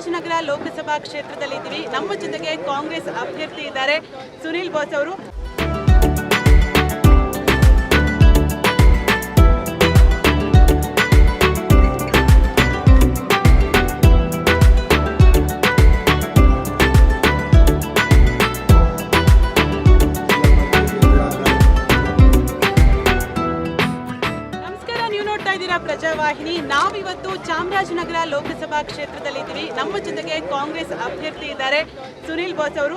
ಚಾಮರಾಜನಗರ ಲೋಕಸಭಾ ಕ್ಷೇತ್ರದಲ್ಲಿದ್ದೀವಿ. ನಮ್ಮ ಜೊತೆಗೆ ಕಾಂಗ್ರೆಸ್ ಅಭ್ಯರ್ಥಿ ಇದ್ದಾರೆ ಸುನಿಲ್ ಬೋಸ್ ಅವರು. ಪ್ರಜಾವಾಹಿನಿ. ನಾವಿವತ್ತು ಚಾಮರಾಜನಗರ ಲೋಕಸಭಾ ಕ್ಷೇತ್ರದಲ್ಲಿದ್ದೀವಿ. ನಮ್ಮ ಜೊತೆಗೆ ಕಾಂಗ್ರೆಸ್ ಅಭ್ಯರ್ಥಿ ಇದ್ದಾರೆ ಸುನಿಲ್ ಬೋಸ್ ಅವರು.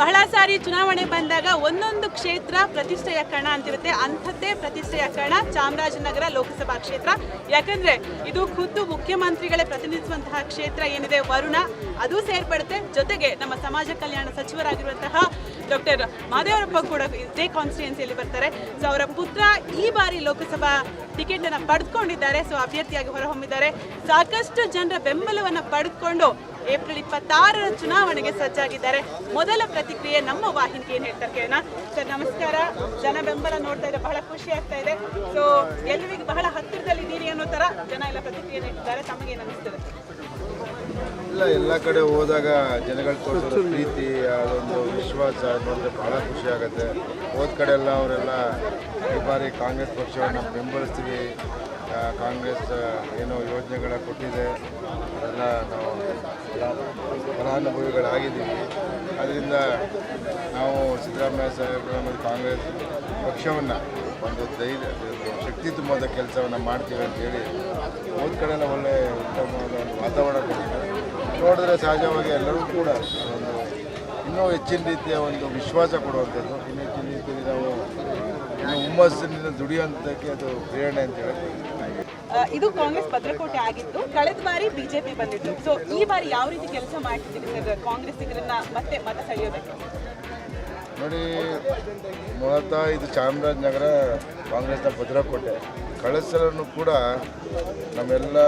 ಬಹಳ ಸಾರಿ ಚುನಾವಣೆ ಬಂದಾಗ ಒಂದೊಂದು ಕ್ಷೇತ್ರ ಪ್ರತಿಷ್ಠೆಯ ಕಣ ಅಂತಿರುತ್ತೆ. ಅಂಥದ್ದೇ ಪ್ರತಿಷ್ಠೆಯ ಕಣ ಚಾಮರಾಜನಗರ ಲೋಕಸಭಾ ಕ್ಷೇತ್ರ. ಯಾಕಂದ್ರೆ ಇದು ಖುದ್ದು ಮುಖ್ಯಮಂತ್ರಿಗಳೇ ಪ್ರತಿನಿಧಿಸುವಂತಹ ಕ್ಷೇತ್ರ ಏನಿದೆ ವರುಣ, ಅದು ಸೇರ್ಪಡುತ್ತೆ. ಜೊತೆಗೆ ನಮ್ಮ ಸಮಾಜ ಕಲ್ಯಾಣ ಸಚಿವರಾಗಿರುವಂತಹ ಡಾಕ್ಟರ್ ಮಹದೇವರಪ್ಪ ಕೂಡ ಇದೇ ಕಾನ್ಸ್ಟಿಟ್ಯೂನ್ಸಿಯಲ್ಲಿ ಬರ್ತಾರೆ. ಸೊ ಅವರ ಪುತ್ರ ಈ ಬಾರಿ ಲೋಕಸಭಾ ಟಿಕೆಟ್ ಅನ್ನು ಪಡೆದುಕೊಂಡಿದ್ದಾರೆ. ಸೊ ಅಭ್ಯರ್ಥಿಯಾಗಿ ಹೊರಹೊಮ್ಮಿದ್ದಾರೆ. ಸಾಕಷ್ಟು ಜನರ ಬೆಂಬಲವನ್ನು ಪಡೆದುಕೊಂಡು ಏಪ್ರಿಲ್ 26ರ ಚುನಾವಣೆಗೆ ಸಜ್ಜಾಗಿದ್ದಾರೆ. ಮೊದಲ ಪ್ರತಿಕ್ರಿಯೆ ನಮ್ಮ ವಾಹಿನಿಗೆ ಏನು ಹೇಳ್ತಾರೆ ಕೇಳೋಣ. ಸರ್ ನಮಸ್ಕಾರ. ಜನ ಬೆಂಬಲ ನೋಡ್ತಾ ಇದ್ದಾರೆ, ಬಹಳ ಖುಷಿ ಆಗ್ತಾ ಇದೆ. ಸೊ ಎಲ್ಲರಿಗೂ ಬಹಳ ಹತ್ತಿರದಲ್ಲಿದ್ದೀರಿ ಅನ್ನೋ ತರ ಜನ ಎಲ್ಲ ಪ್ರತಿಕ್ರಿಯೆ ನೀಡ್ತಾರೆ. ತಮಗೇನು ಅನಿಸ್ತದೆ? ಎಲ್ಲ ಕಡೆ ಹೋದಾಗ ಜನಗಳು ತೋರಿಸೋ ಪ್ರೀತಿ, ಅದೊಂದು ವಿಶ್ವಾಸ ನೋಡಿದ್ರೆ ಬಹಳ ಖುಷಿ ಆಗುತ್ತೆ. ಹೋದ ಕಡೆ ಎಲ್ಲ ಅವರೆಲ್ಲ ಈ ಬಾರಿ ಕಾಂಗ್ರೆಸ್ ಪಕ್ಷವನ್ನು ಬೆಂಬಲಿಸ್ತೀವಿ, ಕಾಂಗ್ರೆಸ್ ಏನೋ ಯೋಜನೆಗಳ ಕೊಟ್ಟಿದೆ ಅದೆಲ್ಲ ನಾವು ಫಲಾನುಭವಿಗಳಾಗಿದ್ದೀವಿ. ಅದರಿಂದ ನಾವು ಸಿದ್ದರಾಮಯ್ಯ ಸಾಹೇಬರು ಮತ್ತು ಕಾಂಗ್ರೆಸ್ ಪಕ್ಷವನ್ನು ಒಂದು ಧೈರ್ಯ ಶಕ್ತಿ ತುಂಬದ ಕೆಲಸವನ್ನು ಮಾಡ್ತೀವಿ ಅಂತೇಳಿ ಹೋದ ಕಡೆ ಎಲ್ಲ ಒಳ್ಳೆ ಉತ್ತಮವಾದ ಒಂದು ವಾತಾವರಣ ಕೊಟ್ಟಿದ್ದಾರೆ. ನೋಡಿದ್ರೆ ಸಹಜವಾಗಿ ಎಲ್ಲರೂ ಕೂಡ ಒಂದು ಇನ್ನೂ ಹೆಚ್ಚಿನ ರೀತಿಯ ಒಂದು ವಿಶ್ವಾಸ ಕೊಡುವಂಥದ್ದು, ಇನ್ನೂ ಹೆಚ್ಚಿನ ರೀತಿಯಲ್ಲಿ ನಾವು ಹುಮ್ಮಸ್ಸಿನಿಂದ ದುಡಿಯುವಂಥದ್ದಕ್ಕೆ ಅದು ಪ್ರೇರಣೆ ಅಂತ ಹೇಳ್ತೀವಿ. ಇದು ಕಾಂಗ್ರೆಸ್ ಭದ್ರಕೋಟೆ ಆಗಿತ್ತು. ಕಳೆದ ಬಾರಿ ಬಿಜೆಪಿ ಬಂದಿತ್ತು. ಸೊ ಈ ಬಾರಿ ಯಾವ ರೀತಿ ಕೆಲಸ ಮಾಡ್ತಿದ್ದೀರಿ ಸರ್ ಕಾಂಗ್ರೆಸ್ಸಿಗರನ್ನ ಮತ್ತೆ ಮತ ಸೆಳೆಯೋದಕ್ಕೆ? ನೋಡಿ, ಮೂಲತಃ ಇದು ಚಾಮರಾಜನಗರ ಕಾಂಗ್ರೆಸ್ನ ಭದ್ರಕೋಟೆ. ಕಳೆದ ಸಲನೂ ಕೂಡ ನಮ್ಮೆಲ್ಲ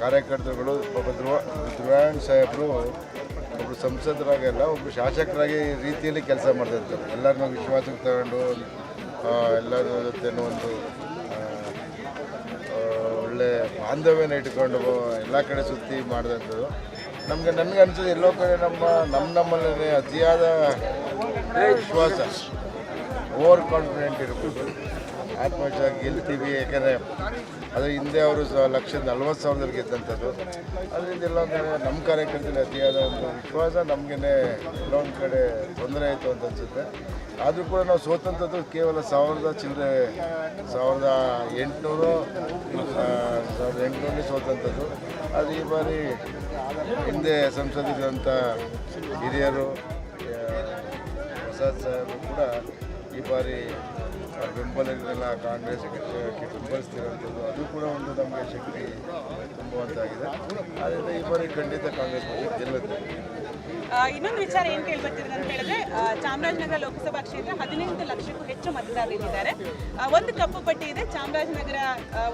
ಕಾರ್ಯಕರ್ತರುಗಳು ಧ್ರುವಣ್ಣ ಸಾಹೇಬರು ಒಬ್ಬರು ಸಂಸದರಾಗೆಲ್ಲ ಒಬ್ಬರು ಶಾಸಕರಾಗಿ ರೀತಿಯಲ್ಲಿ ಕೆಲಸ ಮಾಡ್ತಿರ್ತಾರೆ. ಎಲ್ಲರನ್ನೂ ವಿಶ್ವಾಸಕ್ಕೆ ತಗೊಂಡು ಎಲ್ಲರ ಜೊತೆನೂ ಒಂದು ಒಳ್ಳೆ ಬಾಂಧವ್ಯನ ಇಟ್ಕೊಂಡು ಎಲ್ಲ ಕಡೆ ಸುತ್ತಿ ಮಾಡಿದಂಥದ್ದು. ನನಗೆ ಅನಿಸೋದು ಎಲ್ಲೋ ಕಡೆ ನಮ್ಮಲ್ಲೇ ಅತಿಯಾದ ವಿಶ್ವಾಸ, ಓವರ್ ಕಾನ್ಫಿಡೆಂಟ್ ಇರ್ಬೋದು, ಆತ್ಮವಿಶ್ವಾಸ ಗೆಲ್ತೀವಿ. ಯಾಕೆಂದರೆ ಅದರ ಹಿಂದೆ ಅವರು 1,40,000 ಗೆದ್ದಂಥದ್ದು. ಅದರಿಂದ ಎಲ್ಲ ನಮ್ಮ ಕಾರ್ಯಕರ್ತರಲ್ಲಿ ಅತಿಯಾದ ಒಂದು ವಿಶ್ವಾಸ ನಮಗೇ ಎಲ್ಲೊಂದು ಕಡೆ ತೊಂದರೆ ಆಯಿತು ಅಂತ ಅನಿಸುತ್ತೆ. ಆದರೂ ಕೂಡ ನಾವು ಸೋತಂಥದ್ದು ಕೇವಲ 1,800 ಸೋತಂಥದ್ದು. ಅದು ಈ ಬಾರಿ ಹಿಂದೆ ಸಂಸದಿದ್ದಂಥ ಹಿರಿಯರು ಪ್ರಸಾದ್ ಸಾಹೇಬರು ಕೂಡ ಈ ಬಾರಿ ಬೆಂಬಲಿಗರೆಲ್ಲ ಕಾಂಗ್ರೆಸ್ಗೆ ಬೆಂಬಲಿಸ್ತಿರೋಂಥದ್ದು, ಅದು ಕೂಡ ಒಂದು ನಮಗೆ ಶಕ್ತಿ ತುಂಬುವಂತಾಗಿದೆ. ಆದ್ದರಿಂದ ಈ ಬಾರಿ ಖಂಡಿತ ಕಾಂಗ್ರೆಸ್ ಪಕ್ಷ ಗೆಲ್ಲುತ್ತೆ. ಇನ್ನೊಂದು ವಿಚಾರ ಏನು ಕೇಳ್ಬರ್ತಿದ್ರು ಅಂತ ಹೇಳಿದ್ರೆ, ಚಾಮರಾಜನಗರ ಲೋಕಸಭಾ ಕ್ಷೇತ್ರ 18 ಲಕ್ಷಕ್ಕೂ ಹೆಚ್ಚು ಮತದಾರರಿದ್ದಾರೆ. ಒಂದು ಕಪ್ಪು ಪಟ್ಟಿ ಇದೆ, ಚಾಮರಾಜನಗರ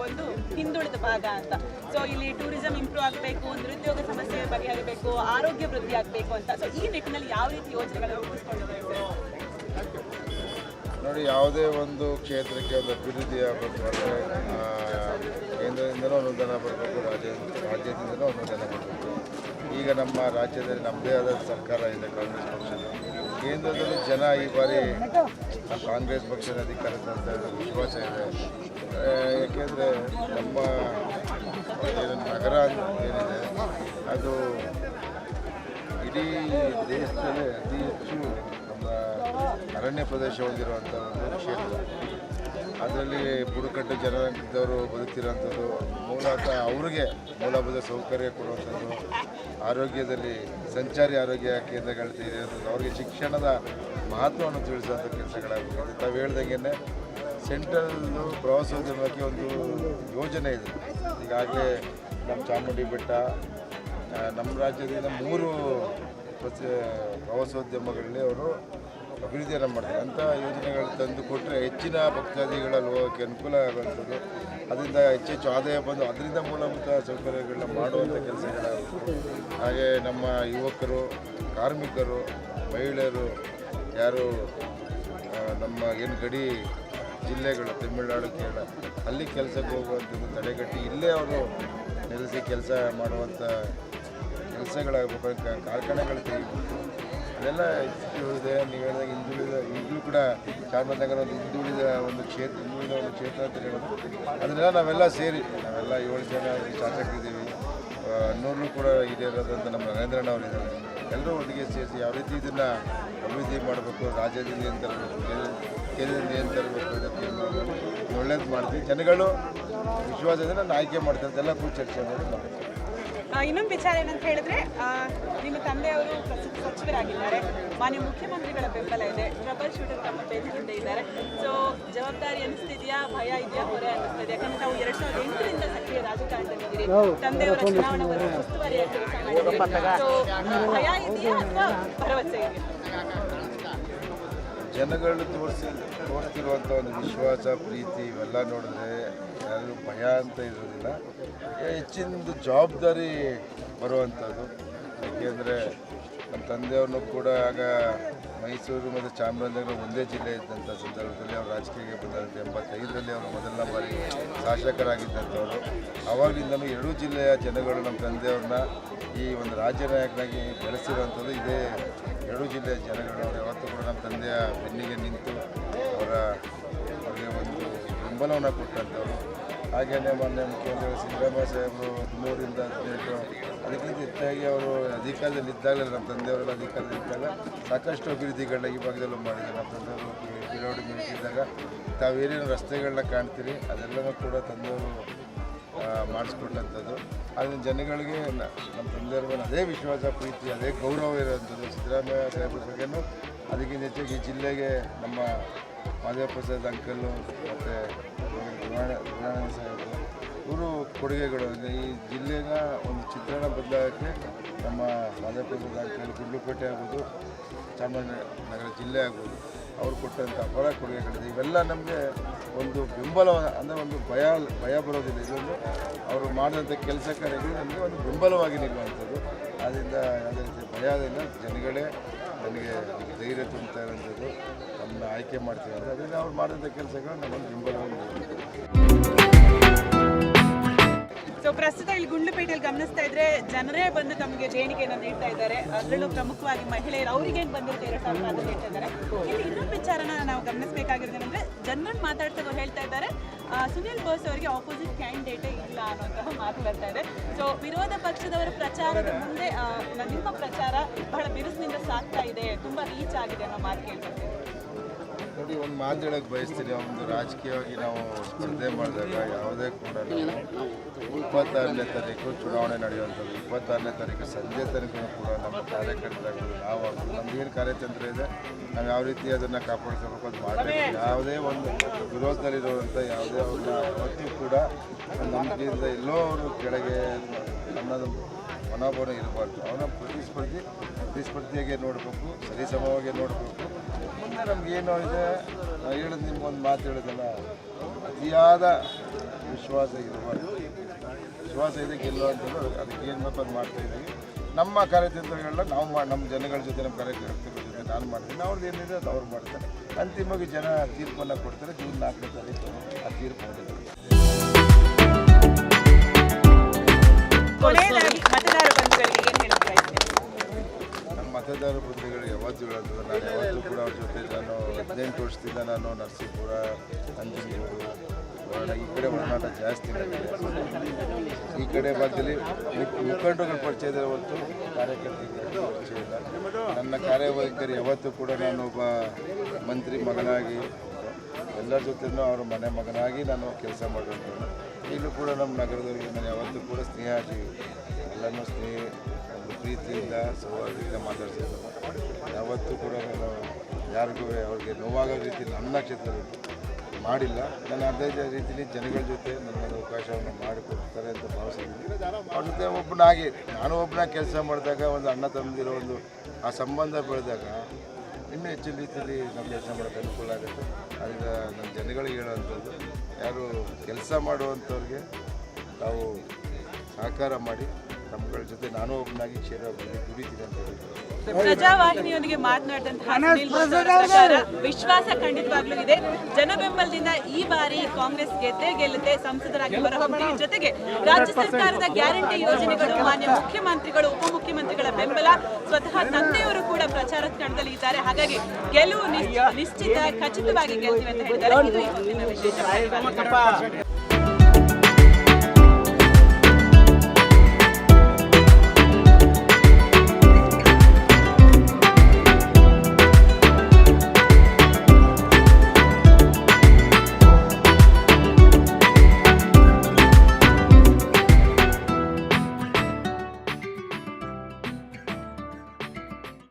ಒಂದು ಹಿಂದುಳಿದ ಭಾಗ ಅಂತ. ಸೊ ಇಲ್ಲಿ ಟೂರಿಸಂ ಇಂಪ್ರೂವ್ ಆಗಬೇಕು, ನಿರುದ್ಯೋಗ ಸಮಸ್ಯೆ ಬಗೆಹರಿಬೇಕು, ಆರೋಗ್ಯ ವೃದ್ಧಿ ಆಗಬೇಕು ಅಂತ. ಸೊ ಈ ನಿಟ್ಟಿನಲ್ಲಿ ಯಾವ ರೀತಿ ಯೋಜನೆಗಳನ್ನು ರೂಪಿಸ್ಕೊಂಡಿದ್ದಾರೆ? ನೋಡಿ, ಯಾವುದೇ ಒಂದು ಕ್ಷೇತ್ರಕ್ಕೆ ಒಂದು ಅಭಿವೃದ್ಧಿ ಆಗಬೇಕಾದ್ರೆ ಕೇಂದ್ರದಿಂದಲೂ ಅನುದಾನ ಬರಬೇಕು, ರಾಜ್ಯದಿಂದಲೂ ಅನುದಾನ ಬರಬೇಕು. ಈಗ ನಮ್ಮ ರಾಜ್ಯದಲ್ಲಿ ನಮ್ಮದೇ ಆದ ಸರ್ಕಾರ ಇದೆ ಕಾಂಗ್ರೆಸ್ ಪಕ್ಷದ. ಕೇಂದ್ರದಲ್ಲಿ ಜನ ಈ ಬಾರಿ ಕಾಂಗ್ರೆಸ್ ಪಕ್ಷದ ಅಧಿಕಾರ ತಂದ ವಿಶ್ವಾಸ ಇದೆ. ಏಕೆಂದರೆ ನಮ್ಮ ನಗರ ಏನಿದೆ ಅದು ಇಡೀ ದೇಶದಲ್ಲೇ ಅತಿ ಹೆಚ್ಚು ನಮ್ಮ ಅರಣ್ಯ ಪ್ರದೇಶ ಹೊಂದಿರುವಂಥ ಒಂದು ಕ್ಷೇತ್ರ. ಅದರಲ್ಲಿ ಬುಡಕಟ್ಟು ಜನರಿದ್ದವರು ಬದುಕ್ತಿರೋಂಥದ್ದು, ಮೂಲತಃ ಅವ್ರಿಗೆ ಮೂಲಭೂತ ಸೌಕರ್ಯ ಕೊಡುವಂಥದ್ದು, ಆರೋಗ್ಯದಲ್ಲಿ ಸಂಚಾರಿ ಆರೋಗ್ಯ ಕೇಂದ್ರಗಳು ಇರೋಂಥದ್ದು, ಅವ್ರಿಗೆ ಶಿಕ್ಷಣದ ಮಹತ್ವವನ್ನು ತಿಳಿಸುವಂಥ ಕೆಲಸಗಳಾಗಬೇಕು. ತಾವು ಹೇಳ್ದಂಗೆ ಸೆಂಟ್ರಲ್ಲು ಪ್ರವಾಸೋದ್ಯಮಕ್ಕೆ ಒಂದು ಯೋಜನೆ ಇದೆ. ಈಗಾಗಲೇ ನಮ್ಮ ಚಾಮುಂಡಿ ಬೆಟ್ಟ, ನಮ್ಮ ರಾಜ್ಯದಿಂದ 3 ಪ್ರವಾಸೋದ್ಯಮಗಳಲ್ಲಿ ಅವರು ಅಭಿವೃದ್ಧಿಯನ್ನು ಮಾಡ್ತಾರೆ. ಅಂಥ ಯೋಜನೆಗಳು ತಂದು ಕೊಟ್ಟರೆ ಹೆಚ್ಚಿನ ಭಕ್ತಾದಿಗಳಲ್ಲಿ ಹೋಗೋಕ್ಕೆ ಅನುಕೂಲ ಆಗುವಂಥದ್ದು. ಅದರಿಂದ ಹೆಚ್ಚೆಚ್ಚು ಆದಾಯ ಬಂದು ಅದರಿಂದ ಮೂಲಭೂತ ಸೌಕರ್ಯಗಳನ್ನ ಮಾಡುವಂಥ ಕೆಲಸಗಳಾಗಬೇಕು. ಹಾಗೆ ನಮ್ಮ ಯುವಕರು, ಕಾರ್ಮಿಕರು, ಮಹಿಳೆಯರು ಯಾರು ನಮ್ಮ ಏನು ಗಡಿ ಜಿಲ್ಲೆಗಳು ತಮಿಳುನಾಡು, ಕೇರಳ ಅಲ್ಲಿ ಕೆಲಸಕ್ಕೆ ಹೋಗುವಂಥದ್ದು ತಡೆಗಟ್ಟಿ ಇಲ್ಲೇ ಅವರು ನೆಲೆಸಿ ಕೆಲಸ ಮಾಡುವಂಥ ಕೆಲಸಗಳಾಗಬೇಕು, ಕಾರ್ಖಾನೆಗಳು ತೆಗಿಬೇಕು, ಅದೆಲ್ಲ ಇದೆ. ನೀವು ಹೇಳಿದಾಗ ಈಗಲೂ ಕೂಡ ಚಾಮರಾಜನಗರ ಒಂದು ಹಿಂದುಳಿದ ಒಂದು ಕ್ಷೇತ್ರ ಅಂತ ಹೇಳೋದು. ಅದನ್ನೆಲ್ಲ ನಾವೆಲ್ಲ ಸೇರಿ ನಾವೆಲ್ಲ 7 ಜನ ಶಾಸಕರಿದ್ದೀವಿ, ಅನ್ನೋರು ಕೂಡ ಹಿರಿಯರಾದಂಥ ನಮ್ಮ ನರೇಂದ್ರಣ್ಣ ಅವರು ಇದ್ದಾರೆ. ಎಲ್ಲರೂ ಒಟ್ಟಿಗೆ ಸೇರಿಸಿ ಯಾವ ರೀತಿ ಇದನ್ನು ಅಭಿವೃದ್ಧಿ ಮಾಡಬೇಕು, ರಾಜ್ಯದಿಂದ ಏನು ತರಬೇಕು, ಕೇಂದ್ರದಿಂದ ಏನು ತರಬೇಕು, ಇದಕ್ಕೆ ಒಳ್ಳೇದು ಮಾಡ್ತೀವಿ. ಜನಗಳು ವಿಶ್ವಾಸದಿಂದ ನಾನು ಆಯ್ಕೆ ಮಾಡ್ತಾರೆ ಅಂತೆಲ್ಲ ಕೂಡ ಚರ್ಚೆ ಮಾಡಿ ಮಾಡ್ತೀವಿ. ಇನ್ನೊಂದು ವಿಚಾರ ಏನಂತ ಹೇಳಿದ್ರೆ, ನಿಮ್ಮ ತಂದೆಯವರು ಪ್ರಸ್ತುತ ಸಚಿವರಾಗಿದ್ದಾರೆ, ಮಾನ್ಯ ಮುಖ್ಯಮಂತ್ರಿಗಳ ಬೆಂಬಲ ಇದೆ, ಟ್ರಬಲ್ ಶೂಟರ್ ತಮ್ಮ ಬೆಂಬಲಿಂದ ಇದ್ದಾರೆ. ಸೊ ಜವಾಬ್ದಾರಿ ಅನಿಸ್ತಿದೆಯಾ, ಭಯ ಇದೆಯಾ, ಹೊರೆ ಅನ್ನಿಸ್ತಿದೆ? ಯಾಕಂದ್ರೆ ನಾವು 2008ರಿಂದ ಸಕ್ರಿಯ ರಾಜಕಾರಣದಲ್ಲಿದ್ದೀರಿ, ತಂದೆಯವರ ಚುನಾವಣಾ ಉಸ್ತುವಾರಿಯಾಗಿ ಕೆಲಸ ಮಾಡಿದ್ದೀರಿ. ಸೊ ಭಯ ಇದೆಯಾ ಅಥವಾ ಭರವಸೆ ಇದೆಯಾ? ಜನಗಳು ತೋರಿಸ್ತಿರುವಂಥ ಒಂದು ವಿಶ್ವಾಸ, ಪ್ರೀತಿ ಇವೆಲ್ಲ ನೋಡಿದ್ರೆ ಯಾರು ಭಯ ಅಂತ ಇರೋದಿಲ್ಲ, ಹೆಚ್ಚಿನ ಜವಾಬ್ದಾರಿ ಬರುವಂಥದ್ದು. ಏಕೆಂದರೆ ನಮ್ಮ ತಂದೆಯವ್ರನ್ನೂ ಕೂಡ ಆಗ ಮೈಸೂರು ಮತ್ತು ಚಾಮರಾಜನಗರ ಒಂದೇ ಜಿಲ್ಲೆ ಇದ್ದಂಥ ಸಂದರ್ಭದಲ್ಲಿ ಅವರು ರಾಜಕೀಯಕ್ಕೆ ಬಂದಂತೆ 85ರಲ್ಲಿ ಅವರು ಮೊದಲನೇ ಬಾರಿ ಶಾಸಕರಾಗಿದ್ದಂಥವ್ರು. ಆವಾಗಲಿಂದಲೂ 2 ಜಿಲ್ಲೆಯ ಜನಗಳು ನಮ್ಮ ತಂದೆಯವ್ರನ್ನ ಈ ಒಂದು ರಾಜ್ಯ ನಾಯಕನಾಗಿ ಬೆಳೆಸಿರುವಂಥದ್ದು ಇದೇ 2 ಜಿಲ್ಲೆಯ ಜನಗಳು. ಅವರು ಯಾವತ್ತೂ ಕೂಡ ನಮ್ಮ ತಂದೆಯ ಬೆನ್ನಿಗೆ ನಿಂತು ಅವರಿಗೆ ಒಂದು ಬೆಂಬಲವನ್ನು ಕೊಟ್ಟಂಥವ್ರು. ಹಾಗೆಯೇ ಮೊನ್ನೆ ಮುಖ್ಯಮಂತ್ರಿ ಸಿದ್ದರಾಮಯ್ಯ ಸಾಹೇಬರು 13ರಿಂದ 18 ಅದಕ್ಕಿಂತ ಹೆಚ್ಚಾಗಿ ಅವರು ಅಧಿಕಾರದಲ್ಲಿ ಇದ್ದಾಗಲೇ ನಮ್ಮ ತಂದೆಯವರೆಲ್ಲ ಅಧಿಕಾರದಲ್ಲಿದ್ದಾಗ ಸಾಕಷ್ಟು ಅಭಿವೃದ್ಧಿಗಳನ್ನ ಈ ಭಾಗದಲ್ಲೂ ಮಾಡಿದ್ದಾರೆ. ನಮ್ಮ ತಂದೆಯವರು ಗಿಡವಡಿ ಇದ್ದಾಗ ತಾವೇನೇನು ರಸ್ತೆಗಳನ್ನ ಕಾಣ್ತೀರಿ ಅದೆಲ್ಲವೂ ಕೂಡ ತಂದೆಯವರು ಮಾಡಿಸ್ಕೊಟ್ಟಂಥದ್ದು. ಅದರಿಂದ ಜನಗಳಿಗೆ ನಮ್ಮ ತಂದೆಯವ್ರ ಮೇಲೆ ಅದೇ ವಿಶ್ವಾಸ, ಪ್ರೀತಿ, ಅದೇ ಗೌರವ ಇರೋವಂಥದ್ದು. ಸಿದ್ದರಾಮಯ್ಯ ಸಾಹೇಬ್ರ ಬಗ್ಗೆಯೂ ಅದಕ್ಕಿಂತ ಹೆಚ್ಚಾಗಿ ಈ ಜಿಲ್ಲೆಗೆ ನಮ್ಮ ಮಾದೇವ ಪ್ರಸಾದ್ ಅಂಕಲ್ಲು ಮತ್ತು ಗುಣಾನಂದ ಸಾಹೇಬರು ಇವರು ಕೊಡುಗೆಗಳು. ಈ ಜಿಲ್ಲೆನ ಒಂದು ಚಿತ್ರಣ ಬದಲಾಗೋಕ್ಕೆ ನಮ್ಮ ಮಾದೇವ ಪ್ರಸಾದ್ ಅಂಕಲ್ ಗುಂಡ್ಲುಪೇಟೆ ಆಗ್ಬೋದು, ಚಾಮರಾಜನಗರ ಜಿಲ್ಲೆ ಆಗ್ಬೋದು, ಅವ್ರು ಕೊಟ್ಟಂಥ ಅಪಾರ ಕೊಡುಗೆಗಳಿದೆ. ಇವೆಲ್ಲ ನಮಗೆ ಒಂದು ಬೆಂಬಲ, ಅಂದರೆ ಒಂದು ಭಯ ಬರೋದಿಲ್ಲ. ಇದೊಂದು ಅವರು ಮಾಡಿದಂಥ ಕೆಲಸ ಕಾರ್ಯಗಳು ನಮಗೆ ಒಂದು ಬೆಂಬಲವಾಗಿ ನಿಲ್ಲುವಂಥದ್ದು. ಆದ್ದರಿಂದ ಯಾವುದೇ ರೀತಿ ಭಯದಿಂದ ಜನಗಳೇ ನನಗೆ ಧೈರ್ಯ ತುಂಬ್ತಾ ಇರೋಂಥದ್ದು, ನಮ್ಮನ್ನ ಆಯ್ಕೆ ಮಾಡ್ತೀವಿ ಅಂತ. ಅದರಿಂದ ಅವ್ರು ಮಾಡಿದಂಥ ಕೆಲಸಗಳು ನಮ್ಮನ್ನು ಬೆಂಬಲವಾಗಿ ಸೊ ಪ್ರಸ್ತುತ ಇಲ್ಲಿ ಗುಂಡ್ಲುಪೇಟೆಯಲ್ಲಿ ಗಮನಿಸ್ತಾ ಇದ್ರೆ ಜನರೇ ಬಂದು ತಮಗೆ ದೇಣಿಗೆಯನ್ನು ನೀಡ್ತಾ ಇದ್ದಾರೆ. ಅದರಲ್ಲೂ ಪ್ರಮುಖವಾಗಿ ಮಹಿಳೆಯರು ಅವರಿಗೇನು ಬಂದಿರುತ್ತೆ 2,000 ಅಂತ ಹೇಳ್ತಾ ಇದ್ದಾರೆ. ಇಲ್ಲಿ ಇನ್ನೊಂದು ವಿಚಾರನ ನಾವು ಗಮನಿಸಬೇಕಾಗಿರೋದೇನೆಂದರೆ, ಜನರು ಮಾತಾಡ್ತಾ ಹೇಳ್ತಾ ಇದ್ದಾರೆ ಸುನಿಲ್ ಬೋಸ್ ಅವರಿಗೆ ಆಪೋಸಿಟ್ ಕ್ಯಾಂಡಿಡೇಟೇ ಇಲ್ಲ ಅನ್ನೋಂತಹ ಮಾತು ಬರ್ತಾ ಇದೆ. ಸೊ ವಿರೋಧ ಪಕ್ಷದವರ ಪ್ರಚಾರದ ಮುಂದೆ ನಿಮ್ಮ ಪ್ರಚಾರ ಬಹಳ ಬಿರುಸಿನಿಂದ ಸಾಗ್ತಾ ಇದೆ, ತುಂಬ ರೀಚ್ ಆಗಿದೆ ಅನ್ನೋ ಮಾತು ಕೇಳ್ತಾರೆ. ನೋಡಿ, ಒಂದು ಮಾತು ಹೇಳಕ್ಕೆ ಬಯಸ್ತೀನಿ. ಒಂದು ರಾಜಕೀಯವಾಗಿ ನಾವು ಸ್ಪರ್ಧೆ ಮಾಡಿದಾಗ ಯಾವುದೇ ಕೂಡ ನಾವು 26ನೇ ತಾರೀಕು ಚುನಾವಣೆ ನಡೆಯುವಂಥದ್ದು. 26ನೇ ತಾರೀಕು ಸಂಜೆ ತನಕ ಕೂಡ ನಮ್ಮ ಕಾರ್ಯಕರ್ತರಾಗ್ಬೋದು, ನಾವಾಗ್ಬೋದು, ನಮಗೇನು ಕಾರ್ಯತಂತ್ರ ಇದೆ ನಾವು ಯಾವ ರೀತಿ ಅದನ್ನು ಕಾಪಾಡ್ಕೋಬೇಕು ಅದು ಮಾಡಬೇಕು. ಯಾವುದೇ ಒಂದು ವಿರೋಧದಲ್ಲಿರುವಂಥ ಯಾವುದೇ ಅವ್ರನ್ನ ಯಾವತ್ತೂ ಕೂಡ ನಂಬಿಕೆಯಿಂದ ಎಲ್ಲೋ ಅವರು ಕೆಳಗೆ ಅನ್ನೋದು ಮನೋಭಾವನೆ ಇರಬಾರ್ದು. ಅವನ ಪ್ರತಿಸ್ಪರ್ಧಿಯಾಗೆ ನೋಡಬೇಕು, ಸರಿಸಮವಾಗಿ ನೋಡಬೇಕು. ಮುಂದೆ ನಮಗೇನೋ ಇದೆ, ಹೇಳೋದು ನಿಮ್ಗೊಂದು ಮಾತು ಹೇಳೋದಲ್ಲ, ಅತಿಯಾದ ವಿಶ್ವಾಸ ಇರಬಾರ್ದು. ವಿಶ್ವಾಸ ಇದೆ ಗೆಲ್ಲುವಂಥದ್ದು, ಅದಕ್ಕೆ ಏನು ಬೇಕು ಅದು ಮಾಡ್ತಾಯಿದ್ದೀವಿ. ನಮ್ಮ ಕಾರ್ಯತಂತ್ರಗಳನ್ನ ನಾವು ನಮ್ಮ ಜನಗಳ ಜೊತೆ, ನಮ್ಮ ಕಾರ್ಯಕರ್ತರ ಜೊತೆ ನಾನು ಮಾಡ್ತೀನಿ. ಅವ್ರದ್ದು ಏನಿದೆ ಅದು ಅವ್ರು ಮಾಡ್ತಾರೆ. ಅಂತಿಮವಾಗಿ ಜನ ತೀರ್ಪನ್ನು ಕೊಡ್ತಾರೆ. ಜೂನ್ 4ನೇ ತಾರೀಕು ಆ ತೀರ್ಪು ಹೊಂದಿದೆ. ಕೊನೆಯದಾಗಿ ಮತದಾರ ಬಂಧುಗಳಿಗೆ ಏನು ಹೇಳ್ತಾ ಇದ್ದೀನಿ? ನಮ್ಮ ಮತದಾರ ಬಂಧುಗಳಿಗೆ ಯಾವತ್ತೂ ಹೇಳೋದು, ನಾನು ಯಾವತ್ತೂ ಕೂಡ ಅವ್ರ ಜೊತೆ ನಾನು 18 ವರ್ಷದಿಂದ ನಾನು ನರಸೀಪುರ, ನಂಜನಗೂಡು, ಈ ಕಡೆ ಒಡನಾಟ ಜಾಸ್ತಿ ನನಗೆ. ಈ ಕಡೆ ಭಾಗದಲ್ಲಿ ಮುಖಂಡರುಗಳ ಪರಿಚಯ ಇದೆ, ಹೊರತು ಕಾರ್ಯಕರ್ತರಿಗೆ ಪರಿಚಯ ಇಲ್ಲ. ನನ್ನ ಕಾರ್ಯವೈಖರಿ ಯಾವತ್ತೂ ಕೂಡ ನಾನು ಒಬ್ಬ ಮಂತ್ರಿ ಮಗನಾಗಿ ಎಲ್ಲರ ಜೊತೆನೂ ಅವರ ಮನೆ ಮಗನಾಗಿ ನಾನು ಕೆಲಸ ಮಾಡುವಂಥದ್ದು. ಈಗಲೂ ಕೂಡ ನಮ್ಮ ನಗರದವರಿಗೆ ನಾನು ಯಾವತ್ತೂ ಕೂಡ ಸ್ನೇಹಜೀವಿ, ಎಲ್ಲನೂ ಒಂದು ಪ್ರೀತಿಯಿಂದ ಸೌಹಾರ್ದದಿಂದ ಮಾತಾಡ್ತಿದ್ದೆ. ಯಾವತ್ತೂ ಕೂಡ ನಾನು ಯಾರಿಗೂ ಅವ್ರಿಗೆ ನೋವಾಗೋ ರೀತಿ ನನ್ನ ಕ್ಷೇತ್ರದಲ್ಲಿ ಮಾಡಿಲ್ಲ. ನಾನು ಅದೇ ರೀತಿಯಲ್ಲಿ ಜನಗಳ ಜೊತೆ ನನ್ನ ಅವಕಾಶವನ್ನು ಮಾಡಿಕೊಡ್ತಾರೆ ಅಂತ ಭಾವಿಸಿದ್ದೀನಿ. ಅವ್ರ ಜೊತೆ ನಾನು ಒಬ್ಬನಾಗಿ ಕೆಲಸ ಮಾಡಿದಾಗ ಒಂದು ಅಣ್ಣ ತಮ್ಮದಿರೋ ಒಂದು ಆ ಸಂಬಂಧ ಬೆಳೆದಾಗ ಇನ್ನೂ ಹೆಚ್ಚಿನ ರೀತಿಯಲ್ಲಿ ನಾವು ಕೆಲಸ ಮಾಡೋಕ್ಕೆ ಅನುಕೂಲ ಆಗುತ್ತೆ. ಅದರಿಂದ ನನ್ನ ಜನಗಳಿಗೆ ಹೇಳೋವಂಥದ್ದು, ಯಾರು ಕೆಲಸ ಮಾಡುವಂಥವ್ರಿಗೆ ನಾವು ಸಹಕಾರ ಮಾಡಿ, ನಮ್ಮಗಳ ಜೊತೆ ನಾನು ಒಬ್ಬನಾಗಿ ದುಡಿತೀನಿ ಅಂತ ಹೇಳ್ತೀನಿ. ಪ್ರಜಾವಾಹಿನಿಯೊಂದಿಗೆ ಮಾತನಾಡಿದಂತಹ ಸುನಿಲ್ ಬೋಸ್ ಅವರ ಪ್ರಕಾರ ವಿಶ್ವಾಸ ಖಂಡಿತವಾಗ್ಲೂ ಇದೆ. ಜನಬೆಂಬಲದಿಂದ ಈ ಬಾರಿ ಕಾಂಗ್ರೆಸ್ ಗೆಲ್ಲುತ್ತೆ, ಸಂಸದರಾಗಿ ಹೊರಹೊಮ್ಮುತ್ತೀವಿ. ಜೊತೆಗೆ ರಾಜ್ಯ ಸರ್ಕಾರದ ಗ್ಯಾರಂಟಿ ಯೋಜನೆಗಳು, ಮಾನ್ಯ ಮುಖ್ಯಮಂತ್ರಿಗಳು, ಉಪಮುಖ್ಯಮಂತ್ರಿಗಳ ಬೆಂಬಲ, ಸ್ವತಃ ತಂದೆಯವರು ಕೂಡ ಪ್ರಚಾರದ ಕಣದಲ್ಲಿ ಇದ್ದಾರೆ. ಹಾಗಾಗಿ ಗೆಲುವು ನಿಶ್ಚಿತ, ಖಚಿತವಾಗಿ ಗೆಲ್ತೀವಿ ಅಂತ ಹೇಳಿದ್ದಾರೆ. ಇದು ಇವತ್ತಿನ ವಿಶೇಷ.